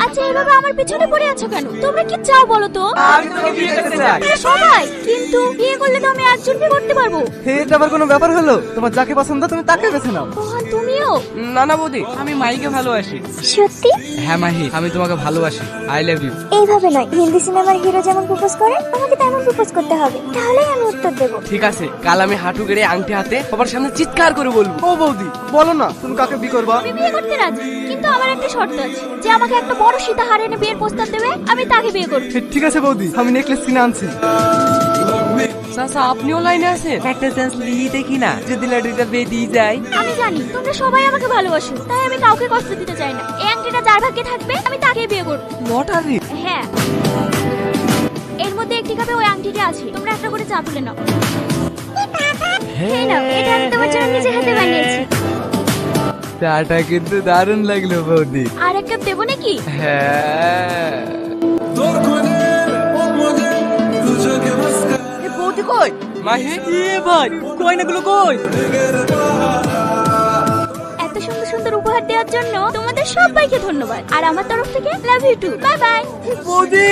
আচ্ছা এভাবে আমার পিছনে পড়ে আছো কেন? তোমরা কি চাও বলো তো? আমি তোকে বিয়ে করতে চাই। সবাই? কিন্তু বিয়ে করলে তো আমি একজনকে করতে পারবো। এটা আবার কোনো ব্যাপার হলো? তোমার যাকে পছন্দ তুমি তাকে বেছে নাও। মোহন তুমিও? না না বৌদি, আমি মাহিকে ভালোবাসি। সত্যি? হ্যাঁ মাহি, আমি তোমাকে ভালোবাসি। I love you. এইভাবে নয়, হিন্দি সিনেমার হিরো যেমন প্রপোজ করে তোমাকে তেমন প্রপোজ করতে হবে, তাহলেই আমি উত্তর দেবো। ঠিক আছে, কাল আমি হাঁটু গেড়ে আংটি হাতে সবার সামনে চিৎকার করে বলবো। ও বৌদি বলো না তুমি কাকে বিয়ে করবা? আমি বিয়ে করতে রাজি, কিন্তু আমার একটা শর্ত আছে, যে আমাকে একটা বড় সীতাহার এনে বিয়ের প্রস্তাব দেবে, আমি তাকে বিয়ে করব। ঠিক আছে বৌদি, আমি নেকলেস কিনে আনছি। চাচা আপনিও লাইনে আছেন? একটা চান্স নিয়ে দেখি না, যদি লটারিটা বেরিয়ে যায়। আমি জানি তোমরা সবাই আমাকে ভালোবাসো, তাই আমি কাউকে কষ্ট দিতে চাই না। এই আংটিটা যার ভাগ্যে থাকবে আমি তাকেই বিয়ে করব। লটারি? হ্যাঁ, এর মধ্যে একটি কাপে ওই আংটিটা আছে, তোমরা একটা করে চা তুলে নাও। এই নাও, এটা আমি তোমার জন্য নিজে হাতে বানিয়েছি। চাটা কিন্তু দারুণ লাগলো বৌদি। আর এক কাপ দেবো নাকি? হ্যাঁ। বৌদি কই? মাহি এ ভাই, কয়নাগুলো কই? এত সুন্দর সুন্দর উপহার দেওয়ার জন্য তোমাদের সবাইকে ধন্যবাদ, আর আমার তরফ থেকে love you too. Bye bye. বৌদি